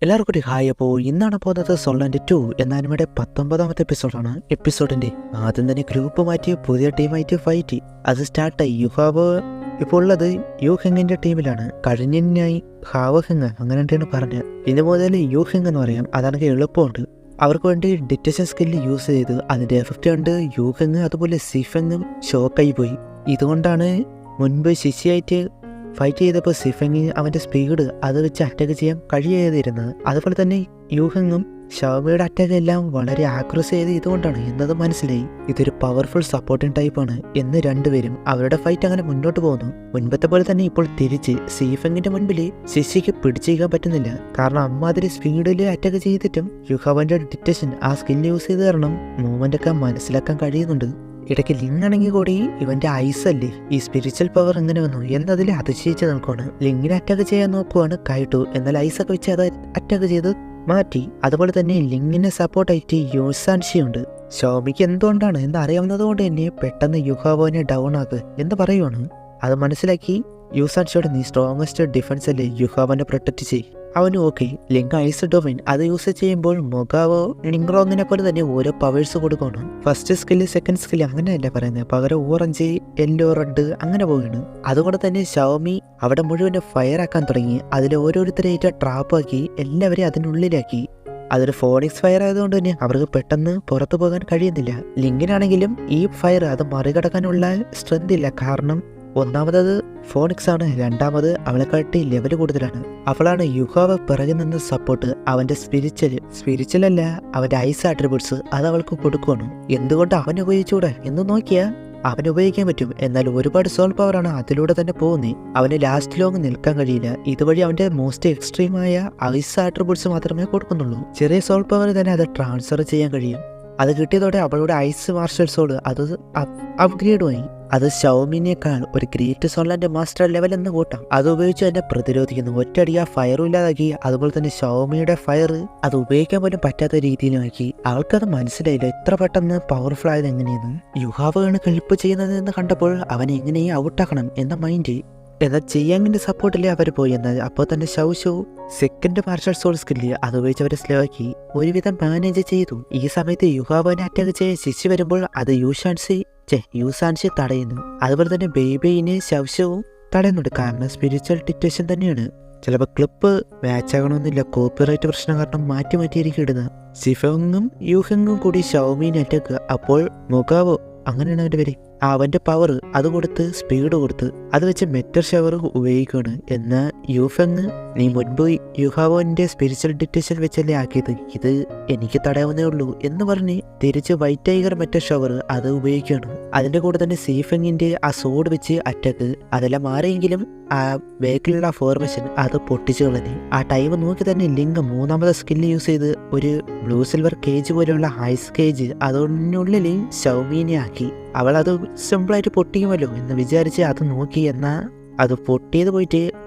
എല്ലാവർക്കും ഒരു ഹായ്. അപ്പോൾ ഇന്നാണ് പോകുന്നത് സോളന്റ് 2 എന്ന അനിമയുടെ 19ാമത്തെ എപ്പിസോഡാണ്. എപ്പിസോഡിന്റെ ആദ്യം തന്നെ ഗ്രൂപ്പ് മാറ്റി പുതിയ ടീമായിട്ട് ഫൈറ്റ് അത് സ്റ്റാർട്ടായി. യുഹാവ് ഇപ്പോൾ ഉള്ളത് യുഹെങ്ങിന്റെ ടീമിലാണ്. കഴിഞ്ഞായി ഹാവഹെങ് അങ്ങനെയാണ് പറഞ്ഞത്. ഇനി മുതൽ യുഹെങ് എന്ന് പറയാം. അതാണെങ്കിൽ എളുപ്പമുണ്ട്. അവർക്ക് വേണ്ടി ഡിറ്റക്ഷൻ സ്കില്ല് യൂസ് ചെയ്ത് അതിന്റെ എഫക്റ്റ് കണ്ട് യുഹെങ് അതുപോലെ സിഫെങ്ങും ഷോക്കായി പോയി. ഇതുകൊണ്ടാണ് മുൻപ് ശിശിയായിട്ട് ഫൈറ്റ് ചെയ്തപ്പോൾ സിഫെങ് അവൻ്റെ സ്പീഡ് അത് വെച്ച് അറ്റാക്ക് ചെയ്യാൻ കഴിയാതിരുന്നത്. അതുപോലെ തന്നെ യൂഹെങ്ങും ഷവയുടെ അറ്റാക്ക് എല്ലാം വളരെ ആക്യുറസി ചെയ്ത് ഇതുകൊണ്ടാണ് എന്നത് മനസ്സിലായി. ഇതൊരു പവർഫുൾ സപ്പോർട്ടിങ് ടൈപ്പാണ് എന്ന് രണ്ടുപേരും അവരുടെ ഫൈറ്റ് അങ്ങനെ മുന്നോട്ട് പോകുന്നു. മുൻപത്തെ പോലെ തന്നെ ഇപ്പോൾ തിരിച്ച് സിഫെങ്ങിന്റെ മുൻപിൽ ശിശിക്ക് പിടിച്ചേക്കാൻ പറ്റുന്നില്ല. കാരണം അമ്മാതിരി സ്പീഡിൽ അറ്റാക്ക് ചെയ്തിട്ടും യുഹാവന്റെ ഡിറ്റക്ഷൻ ആ സ്കില്ല് യൂസ് ചെയ്ത് കാരണം മൂവ്മെന്റ് ഒക്കെ മനസ്സിലാക്കാൻ കഴിയുന്നുണ്ട്. ഇടയ്ക്ക് ലിങ്ങാണെങ്കിൽ കൂടി ഇവന്റെ ഐസ് അല്ലേ ഈ സ്പിരിച്വൽ പവർ എങ്ങനെ വന്നു എന്നതിൽ അതിശയിച്ച് നിൽക്കുകയാണ്. ലിങ്ങിനെ അറ്റാക്ക് ചെയ്യാൻ നോക്കുവാണ് കൈട്ടു. എന്നാൽ ഐസൊക്കെ വെച്ച് അത് അറ്റാക്ക് ചെയ്ത് മാറ്റി. അതുപോലെ തന്നെ ലിങ്ങിനെ സപ്പോർട്ടായിട്ട് യുസാൻഷിയുണ്ട്. ഷോമിക്ക് എന്തുകൊണ്ടാണ് എന്ന് അറിയാവുന്നത് കൊണ്ട് തന്നെ പെട്ടെന്ന് യുഹാവോനെ ഡൗൺ ആക്കുക എന്ന് പറയുവാണ്. അത് മനസ്സിലാക്കി യുസാൻഷിയോട് നീ സ്ട്രോങ്ങസ്റ്റ് ഡിഫൻസ് അല്ലേ, യുഹാവോനെ പ്രൊട്ടക്ട് ചെയ്യും. അവന് ഓക്കെ. ലിങ്ക് ഐസ് ഡൊമൈൻ അത് യൂസ് ചെയ്യുമ്പോൾ മൊഗാവോ നിങ്റോങ്ങിനെ പോലെ തന്നെ ഓരോ പവേഴ്സ് കൊടുക്കണം. ഫസ്റ്റ് സ്കില്ല് സെക്കൻഡ് സ്കില്ല് അങ്ങനെയല്ല പറയുന്നത്, പകരം ഓറഞ്ച് യെല്ലോ റെഡ് അങ്ങനെ പോവുകയാണ്. അതുകൊണ്ട് തന്നെ ഷവമി അവിടെ മുഴുവൻ ഫയർ ആക്കാൻ തുടങ്ങി. അതിൽ ഓരോരുത്തരായിട്ട് ട്രാപ്പാക്കി എല്ലാവരെയും അതിനുള്ളിലാക്കി. അതൊരു ഫോണിക്സ് ഫയർ ആയതുകൊണ്ട് തന്നെ അവർക്ക് പെട്ടെന്ന് പുറത്തു പോകാൻ കഴിയുന്നില്ല. ലിങ്കിനാണെങ്കിലും ഈ ഫയർ അത് മറികടക്കാനുള്ള സ്ട്രെങ്ത് ഇല്ല. കാരണം ഒന്നാമത് ഫോണിക്സ് ആണ്, രണ്ടാമത് അവളെക്കാട്ടി ലെവൽ കൂടുതലാണ്. അവളാണ് യുഹാവ് പിറകെ നിന്ന് സപ്പോർട്ട്. അവന്റെ സ്പിരിച്വൽ അല്ല അവന്റെ ഐസ് ആട്രിബ്യൂട്ട്സ് അത് അവൾക്ക് കൊടുക്കുകയാണ്. എന്തുകൊണ്ട് അവൻ ഉപയോഗിച്ചുകൂടെ എന്ന് നോക്കിയാൽ അവൻ ഉപയോഗിക്കാൻ പറ്റും. എന്നാൽ ഒരുപാട് സോൾ പവറാണ് അതിലൂടെ തന്നെ പോകുന്നത്. അവന് ലാസ്റ്റ് ലോങ് നിൽക്കാൻ കഴിയില്ല. ഇതുവഴി അവന്റെ മോസ്റ്റ് എക്സ്ട്രീമായ ഐസ് ആട്രിബ്യൂട്ട്സ് മാത്രമേ കൊടുക്കുന്നുള്ളൂ. ചെറിയ സോൾ പവർ തന്നെ അത് ട്രാൻസ്ഫർ ചെയ്യാൻ കഴിയും. അത് കിട്ടിയതോടെ അവളുടെ ഐസ് മാർഷൽ സോൾ അത് അപ്ഗ്രേഡുമായി. അത് ഷവമിനേക്കാൾ ഒരു ഗ്രേറ്റ് സോളന്റെ മാസ്റ്റർ ലെവൽ എന്ന് കൂട്ടാം. അത് ഉപയോഗിച്ച് തന്നെ പ്രതിരോധിക്കുന്നു. ഒറ്റയടി ആ ഫയറും ഇല്ലാതാക്കി. അതുപോലെ തന്നെ ഷവമിയുടെ ഫയർ അത് ഉപയോഗിക്കാൻ പോലും പറ്റാത്ത രീതിയിലാക്കി. അവൾക്കത് മനസ്സിലായില്ല ഇത്ര പെട്ടെന്ന് പവർഫുൾ ആയത് എങ്ങനെയെന്ന്. യുഹാവാണ് ഹെൽപ്പ് ചെയ്യുന്നത് എന്ന് കണ്ടപ്പോൾ അവനെ എങ്ങനെയും ഔട്ടാക്കണം എന്ന മൈൻഡ്. എന്നാൽ ചെയ്യാങ്ങിന്റെ സപ്പോർട്ടില്ലേ അവർ പോയി. എന്നാൽ അപ്പോൾ തന്നെ ഷൗ സെക്കൻഡ് മാർഷൽ സോൾ സ്കില്ല് അത് ഉപയോഗിച്ച് അവരെ സ്ലോ ആക്കി ഒരുവിധം മാനേജ് ചെയ്തു. ഈ സമയത്ത് യുഹാവനെ അറ്റാക്ക് ചെയ്യാൻ ശിശു വരുമ്പോൾ അത് യുസാൻഷി തടയുന്നു. അതുപോലെ തന്നെ ബേബിനെ ശൗശവും തടയുന്നുണ്ട്. കാരണം സ്പിരിച്വൽ ഡിറ്റക്ഷൻ തന്നെയാണ്. ചിലപ്പോൾ ക്ലിപ്പ് മാച്ച് ആകണമെന്നില്ല, കോപ്പിറൈറ്റ് പ്രശ്നം കാരണം മാറ്റിയിരിക്കും ഇടുന്നത്. സിഫെങ്ങും യുഹെങ്ങും കൂടി ഷവമീനെ അറ്റാക്ക്. അപ്പോൾ മൊഗാവോ അങ്ങനെയാണ് അവൻ്റെ പേര്. അവന്റെ പവർ അത് കൊടുത്ത് സ്പീഡ് കൊടുത്ത് അത് വെച്ച് മെറ്റർ ഷവർ ഉപയോഗിക്കുകയാണ്. എന്നാൽ യുഫെങ് നീ മുൻപ് യുഹാവോന്റെ സ്പിരിച്വൽ ഡിറ്റക്ഷൻ വെച്ചല്ലേ ആക്കിയത്, ഇത് എനിക്ക് തടയാവുന്നേ ഉള്ളൂ എന്ന് പറഞ്ഞ് തിരിച്ച് വൈറ്റ് ടൈഗർ മെറ്റർ ഷവർ അത് ഉപയോഗിക്കുകയാണ്. അതിന്റെ കൂടെ തന്നെ സീഫെങ്ങിന്റെ ആ സോഡ് വെച്ച് അറ്റാക്ക് അതെല്ലാം മാറിയെങ്കിലും ആ ബാക്കിലുള്ള ഫോർമേഷൻ അത് പൊട്ടിച്ചു കളഞ്ഞു. ആ ടൈം നോക്കി തന്നെ ലിങ്ക് മൂന്നാമത്തെ സ്കില്ല് യൂസ് ചെയ്ത് ഒരു ബ്ലൂ സിൽവർ കേജ് പോലെയുള്ള ഐസ് കേജ് അതിനുള്ളിൽ ഷവമീനെ ആക്കി. അവൾ അത് സിമ്പിളായിട്ട് പൊട്ടിക്കുമല്ലോ എന്ന് വിചാരിച്ച് അത് നോക്കി. എന്നാൽ അത് പൊട്ടിയത് പോയിട്ട്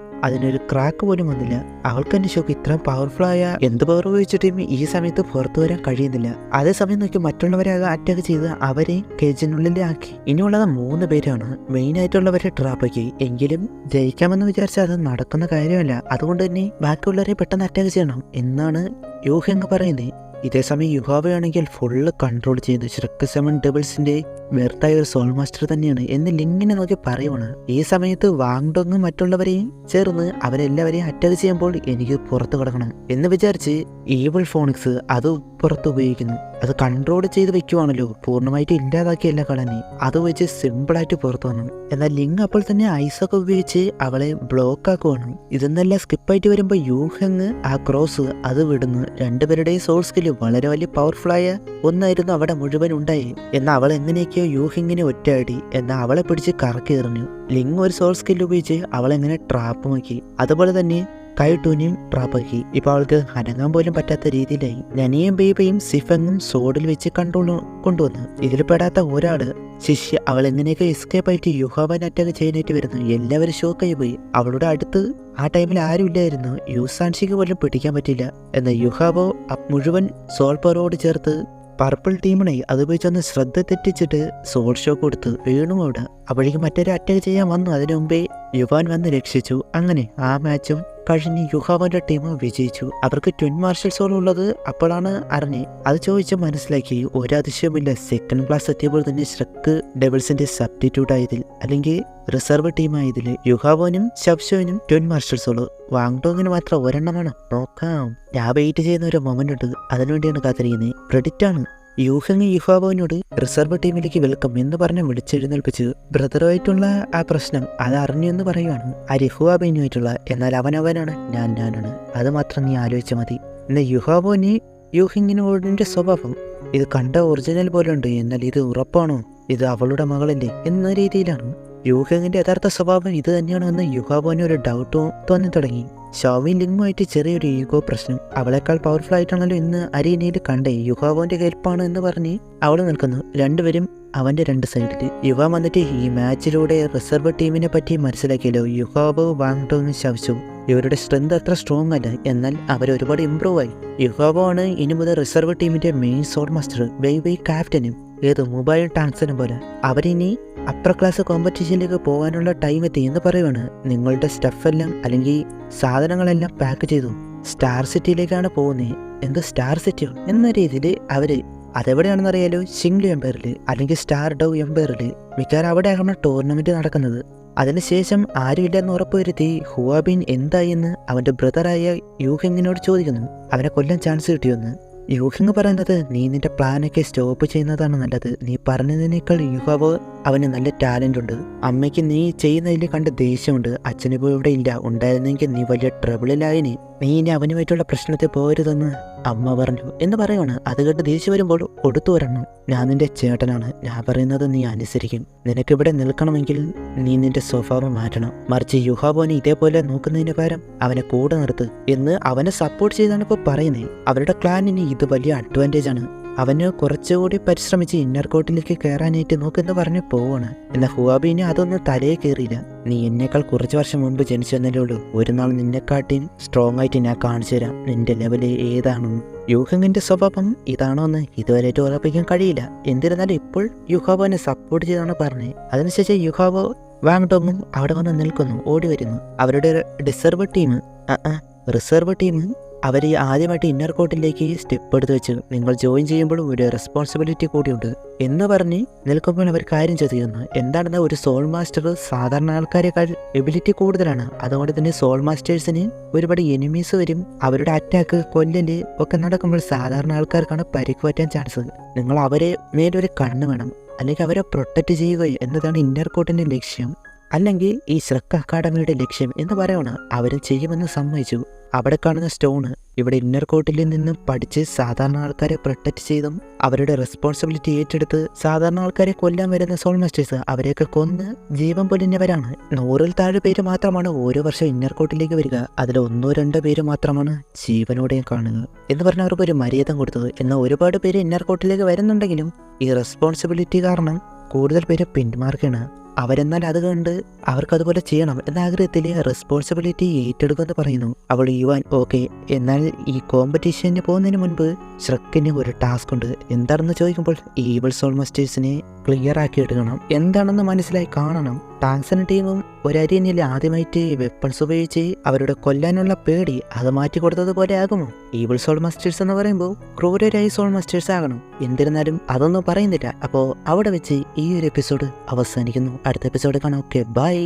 അതിനൊരു ക്രാക്ക് പോലും വന്നില്ല. അവൾക്ക് തന്നെ ഷോക്ക്, ഇത്രയും പവർഫുള്ളായ എന്ത് പവർ ഉപയോഗിച്ചിട്ടും ഈ സമയത്ത് പുറത്തു വരാൻ കഴിയുന്നില്ല. അതേസമയം നോക്കി മറ്റുള്ളവരെ അറ്റാക്ക് ചെയ്ത് അവരെ കേജിനുള്ളിലാക്കി. ഇനിയുള്ളത് 3 പേരാണ്. മെയിൻ ആയിട്ടുള്ളവരെ ട്രാപ്പാക്കി. എങ്കിലും ജയിക്കാമെന്ന് വിചാരിച്ചാൽ അത് നടക്കുന്ന കാര്യമല്ല. അതുകൊണ്ട് തന്നെ ബാക്കിയുള്ളവരെ പെട്ടെന്ന് അറ്റാക്ക് ചെയ്യണം എന്നാണ് യുഹെങ് പറയുന്നത്. ഇതേസമയം യുഹാവയാണെങ്കിൽ ഫുള്ള് കൺട്രോൾ ചെയ്യുന്നത് ഷ്രെക്ക് 7 ഡബിൾസിന്റെ വെർത്തായ ഒരു സോൾ മാസ്റ്റർ തന്നെയാണ് എന്ന് ലിങ്ങിനെ നോക്കി പറയുവാണ്. ഈ സമയത്ത് വാങ്ഡോങ്ങും മറ്റുള്ളവരെയും ചേർന്ന് അവരെല്ലാവരെയും അറ്റാക്ക് ചെയ്യുമ്പോൾ എനിക്ക് പുറത്തു കിടക്കണം എന്ന് വിചാരിച്ച് ഈവിൾ ഫോണിക്സ് അത് പുറത്ത് ഉപയോഗിക്കുന്നു. അത് കൺട്രോൾ ചെയ്ത് വെക്കുവാണല്ലോ, പൂർണ്ണമായിട്ട് ഇല്ലാതാക്കിയല്ല കളനി. അത് വെച്ച് സിമ്പിളായിട്ട് പുറത്തു വന്നു. എന്നാൽ ലിങ് അപ്പോൾ തന്നെ ഐസൊക്കെ ഉപയോഗിച്ച് അവളെ ബ്ലോക്ക് ആക്കുവാണ്. ഇതെന്നെല്ലാം സ്കിപ്പായിട്ട് വരുമ്പോൾ യുഹെങ് ആ ക്രോസ് അത് വിടുന്നു. രണ്ടുപേരുടെയും സോൾ സ്കില്ല് വളരെ വലിയ പവർഫുള്ളായ ഒന്നായിരുന്നു അവിടെ മുഴുവൻ ഉണ്ടായി. എന്നാൽ അവൾ എങ്ങനെയൊക്കെയോ യുഹെങ്ങിനെ ഒറ്റയടി എന്നാൽ അവളെ പിടിച്ച് കറക്കി എറിഞ്ഞു. ലിങ് ഒരു സോൾ സ്കില്ല് ഉപയോഗിച്ച് അവളെങ്ങനെ ട്രാപ്പുമാക്കി. അതുപോലെ തന്നെ കൈട്ടൂനെയും ട്രാപ്പാക്കി. ഇപ്പൊ അവൾക്ക് അനങ്ങാൻ പോലും പറ്റാത്ത രീതിയിലായി. നനിയും ബേബയും സിഫെങ്ങും സോഡിൽ വെച്ച് കൊണ്ടുവന്നു. ഇതിൽ പെടാത്ത ഒരാള് ശിഷ്യ അവൾ എങ്ങനെയൊക്കെ എസ്കേപ്പ് ആയിട്ട് യുഹാവൻ അറ്റാക്ക് ചെയ്യാനായിട്ട് വരുന്നു. എല്ലാവരും ഷോക്കായി പോയി. അവളുടെ അടുത്ത് ആ ടൈമിൽ ആരും ഇല്ലായിരുന്നു. യുസാൻഷിക്ക് പോലും പിടിക്കാൻ പറ്റില്ല. എന്നാൽ യുഹാവോ മുഴുവൻ സോൾ പവറോട് ചേർത്ത് പർപ്പിൾ ടീമിനെ അത് ഉപയോഗിച്ചൊന്ന് ശ്രദ്ധ തെറ്റിച്ചിട്ട് സോൾ ഷോ കൊടുത്ത് വീണു അവിടെ. അപ്പോഴേക്കും മറ്റൊരു അറ്റാക്ക് ചെയ്യാൻ വന്നു. അതിനു മുമ്പേ യുവാൻ വന്ന് രക്ഷിച്ചു. അങ്ങനെ ആ മാച്ചും കഴിഞ്ഞ് യുഹാവോന്റെ ടീം വിജയിച്ചു. അവർക്ക് ട്വിൻ മാർഷൽ സോൾ ഉള്ളത് അപ്പോഴാണ് അറിഞ്ഞ്. അത് ചോദിച്ച് മനസ്സിലാക്കി. ഒരതിശയമില്ല, സെക്കൻഡ് ക്ലാസ് എത്തിയപ്പോൾ തന്നെ ഷ്രക്ക് ഡെവിൾസിന്റെ സബ്സ്റ്റിറ്റ്യൂട്ട് ആയതിൽ, അല്ലെങ്കിൽ റിസർവ് ടീമായതിൽ യുഹാവോനും ശബ്ഷോനും ട്വിൻ മാർഷൽ സോള്. വാങ്ഡോങ്ങിന് മാത്രം ഒരെണ്ണമാണ്. നോക്കാം. ഞാൻ വെയിറ്റ് ചെയ്യുന്ന ഒരു മൊമെന്റ് ഉണ്ട്, അതിനുവേണ്ടിയാണ് കാത്തിരിക്കുന്നത്. ക്രെഡിറ്റ് ആണ്. യൂഹെങ് യുഹാവോനോട് റിസർവ് ടീമിലേക്ക് വെൽക്കം എന്ന് പറഞ്ഞ് വിളിച്ചെഴുന്നേൽപ്പിച്ച് ബ്രദറുമായിട്ടുള്ള ആ പ്രശ്നം അത് അറിഞ്ഞു എന്ന് പറയുവാണ്. ആ യുഹാബോനുമായിട്ടുള്ള. എന്നാൽ അവനാണ്, ഞാനാണ്. അത് മാത്രം നീ ആലോചിച്ചാൽ മതി. എന്നാൽ യുഹാബോന് യൂഹെങ്ങിനോടിന്റെ സ്വഭാവം ഇത് കണ്ട ഒറിജിനൽ പോലെ ഉണ്ട്. എന്നാൽ ഇത് ഉറപ്പാണോ? ഇത് അവളുടെ മകളല്ലേ എന്ന രീതിയിലാണ്. യൂഹെങ്ങിന്റെ യഥാർത്ഥ സ്വഭാവം ഇത് തന്നെയാണോ എന്ന് യുഹാബോന് ഒരു ഡൗട്ട് തോന്നി തുടങ്ങി. ഷോവി ലിങ്ങുമായിട്ട് ചെറിയൊരു ഈഗോ പ്രശ്നം. അവളെക്കാൾ പവർഫുൾ ആയിട്ടാണല്ലോ ഇന്ന് അരീനയിൽ കണ്ടേ. യുഹാവോന്റെ ഹെൽപ്പാണ് എന്ന് പറഞ്ഞ് അവൾ നിൽക്കുന്നു. രണ്ടുപേരും അവന്റെ രണ്ട് സൈഡിൽ. യുവ വന്നിട്ട് ഈ മാച്ചിലൂടെ റിസർവ് ടീമിനെ പറ്റി മനസ്സിലാക്കിയല്ലോ. യുഹാവോ വാങ്ഡോങ് ശവച്ചു ഇവരുടെ സ്ട്രെങ്ത് അത്ര സ്ട്രോങ് അല്ല, എന്നാൽ അവരൊരുപാട് ഇമ്പ്രൂവ് ആയി. യുഹാവോ ആണ് ഇനി മുതൽ റിസർവ് ടീമിന്റെ മെയിൻ സോൾ മാസ്റ്റർ, ബൈ ക്യാപ്റ്റനും. ഏത് മൊബൈൽ ടാങ്സിനും പോലെ. അവരിനി അപ്പർ ക്ലാസ് കോമ്പറ്റീഷനിലേക്ക് പോകാനുള്ള ടൈം എത്തി എന്ന് പറയുവാണ്. നിങ്ങളുടെ സ്റ്റഫെല്ലാം അല്ലെങ്കിൽ സാധനങ്ങളെല്ലാം പാക്ക് ചെയ്തു സ്റ്റാർ സിറ്റിയിലേക്കാണ് പോകുന്നത്. എന്ത് സ്റ്റാർ സിറ്റിയോ എന്ന രീതിയിൽ അവര് അതെവിടെയാണെന്നറിയാലോ, ഷിംഗ്ലു എംപയറിൽ അല്ലെങ്കിൽ സ്റ്റാർ ഡൗ എംപയറിൽ. മിക്കവാറും അവിടെയാണ് ടൂർണമെന്റ് നടക്കുന്നത്. അതിനുശേഷം ആരുമില്ലെന്ന് ഉറപ്പുവരുത്തി ഹുവാബിൻ എന്തായി എന്ന് അവന്റെ ബ്രദറായ യൂഹെങ്ങിനോട് ചോദിക്കുന്നു. അവനെ കൊല്ലാൻ ചാൻസ് കിട്ടിയെന്ന്. യൂഹെങ് പറയുന്നത്, നീ നിന്റെ പ്ലാനൊക്കെ സ്റ്റോപ്പ് ചെയ്യുന്നതാണ് നല്ലത്. നീ പറഞ്ഞതിനേക്കാൾ യുഹാവോ അവന് നല്ല ടാലന്റ് ഉണ്ട്. അമ്മയ്ക്ക് നീ ചെയ്യുന്നതിൽ കണ്ട് ദേഷ്യമുണ്ട്. അച്ഛനിപ്പോൾ ഇവിടെ ഇല്ല, ഉണ്ടായിരുന്നെങ്കിൽ നീ വലിയ ട്രബിളിലായിനി. നീ ഇനി അവനുമായിട്ടുള്ള പ്രശ്നത്തിൽ പോരുതെന്ന് അമ്മ പറഞ്ഞു എന്ന് പറയുവാണ്. അത് കേട്ട് ദേഷ്യം വരുമ്പോൾ കൊടുത്തു വരണം. ഞാൻ നിന്റെ ചേട്ടനാണ്, ഞാൻ പറയുന്നത് നീ അനുസരിക്കും. നിനക്കിവിടെ നിൽക്കണമെങ്കിൽ നീ നിന്റെ സ്വഭാവം മാറ്റണം. മറിച്ച് യുഹാബോനെ ഇതേപോലെ നോക്കുന്നതിന് പകരം അവനെ കൂടെ നിർത്ത് എന്ന് അവനെ സപ്പോർട്ട് ചെയ്താണ് ഇപ്പോൾ പറയുന്നത്. അവരുടെ ക്ലാനിന് ഇത് വലിയ അഡ്വാൻറ്റേജ് ആണ്. അവന് കുറച്ചുകൂടി പരിശ്രമിച്ച് ഇന്നർ കോർട്ടിലേക്ക് കയറാനായിട്ട് നോക്കെന്ന് പറഞ്ഞ് പോവാണ്. എന്നാൽ ഹുവാബിന് അതൊന്നും തലയെ കയറിയില്ല. നീ എന്നേക്കാൾ കുറച്ച് വർഷം മുൻപ് ജനിച്ചു വന്നല്ലേ ഉള്ളൂ. ഒരു നാൾ നിന്നെക്കാട്ടി സ്ട്രോങ് ആയിട്ട് ഞാൻ കാണിച്ചു തരാം നിന്റെ ലെവല് ഏതാണെന്ന്. യൂഹെങ്ങിന്റെ സ്വഭാവം ഇതാണോ എന്ന് ഇതുവരെയായിട്ട് ഉറപ്പിക്കാൻ കഴിയില്ല. എന്നിരുന്നാലും ഇപ്പോൾ യുഹാബോനെ സപ്പോർട്ട് ചെയ്താണ് പറഞ്ഞത്. അതിനുശേഷം യുഹാബോ വാങ്ഡോങ്ങും അവിടെ വന്ന് നിൽക്കുന്നു, ഓടി വരുന്നു. അവരുടെ റിസർവ് ടീം അവർ ആദ്യമായിട്ട് ഇന്നർ കോർട്ടിലേക്ക് സ്റ്റെപ്പ് എടുത്ത് വെച്ച്, നിങ്ങൾ ജോയിൻ ചെയ്യുമ്പോൾ ഒരു റെസ്പോൺസിബിലിറ്റി കൂടിയുണ്ട് എന്ന് പറഞ്ഞ് നിൽക്കുമ്പോൾ അവർ കാര്യം ചെയ്തിരുന്നു. എന്താണെന്ന് ഒരു സോൾ മാസ്റ്റർ സാധാരണ ആൾക്കാരെക്കാൾ എബിലിറ്റി കൂടുതലാണ്. അതുകൊണ്ട് തന്നെ സോൾ മാസ്റ്റേഴ്സിന് ഒരുപാട് എനിമീസ് വരും. അവരുടെ അറ്റാക്ക്, കൊല്ലല് ഒക്കെ നടക്കുമ്പോൾ സാധാരണ ആൾക്കാർക്കാണ് പരിക്ക് പറ്റാൻ ചാൻസ്. നിങ്ങൾ അവരെ മേലൊരു കണ്ണ് വേണം, അല്ലെങ്കിൽ അവരെ പ്രൊട്ടക്റ്റ് ചെയ്യുക എന്നതാണ് ഇന്നർ കോർട്ടിന്റെ ലക്ഷ്യം, അല്ലെങ്കിൽ ഈ ഷ്രക്ക് അക്കാഡമിയുടെ ലക്ഷ്യം എന്ന് പറയണം. അവരും ചെയ്യുമെന്ന് സമ്മതിച്ചു. അവിടെ കാണുന്ന സ്റ്റോണ് ഇവിടെ ഇന്നർ കോർട്ടിൽ നിന്നും പഠിച്ച് സാധാരണ ആൾക്കാരെ പ്രൊട്ടക്റ്റ് ചെയ്തും അവരുടെ റെസ്പോൺസിബിലിറ്റി ഏറ്റെടുത്ത് സാധാരണ ആൾക്കാരെ കൊല്ലാൻ വരുന്ന സോൾ മാസ്റ്റേഴ്സ് അവരെയൊക്കെ കൊന്ന് ജീവൻ പൊലിഞ്ഞവരാണ്. 100-ൽ താഴെ പേര് മാത്രമാണ് ഓരോ വർഷം ഇന്നർ കോർട്ടിലേക്ക് വരിക. അതിൽ 1-2 പേര് മാത്രമാണ് ജീവനോടെ കാണുക എന്ന് പറഞ്ഞ അവർക്ക് ഒരു മര്യാദ കൊടുത്തത്. എന്നാൽ ഒരുപാട് പേര് ഇന്നർ കോർട്ടിലേക്ക് വരുന്നുണ്ടെങ്കിലും ഈ റെസ്പോൺസിബിലിറ്റി കാരണം കൂടുതൽ പേര് പിന്മാർക്കാണ്. അവരെന്നാൽ അത് കണ്ട് അവർക്കതുപോലെ ചെയ്യണം എന്ന ആഗ്രഹത്തിൽ റെസ്പോൺസിബിലിറ്റി ഏറ്റെടുക്കുമെന്ന് പറയുന്നു. അവൾ യുവാൻ ഓക്കെ. എന്നാൽ ഈ കോമ്പറ്റീഷന് പോകുന്നതിന് മുൻപ് ഷ്രക്കിന് ഒരു ടാസ്ക് ഉണ്ട്. എന്താണെന്ന് ചോദിക്കുമ്പോൾ ഈവിൾ സോൾ മാസ്റ്റേഴ്സിനെ ക്ലിയർ ആക്കി എടുക്കണം, എന്താണെന്ന് മനസ്സിലായി കാണണം. ടാങ്സൺ ടീമും ഒരരീനയിൽ ആദ്യമായിട്ട് വെപ്പൺസ് ഉപയോഗിച്ച് അവരുടെ കൊല്ലാനുള്ള പേടി അത് മാറ്റി കൊടുത്തതുപോലെ ആകുമോ? ഈവിൾ സോൾ മാസ്റ്റേഴ്സ് എന്ന് പറയുമ്പോൾ ക്രൂരരായി സോൾ മാസ്റ്റേഴ്സ് ആകണം. എന്നിരുന്നാലും അതൊന്നും പറയുന്നില്ല. അപ്പോൾ അവിടെ വെച്ച് ഈ ഒരു എപ്പിസോഡ് അവസാനിക്കുന്നു. അടുത്ത എപ്പിസോഡ് കാണാം. Okay, by.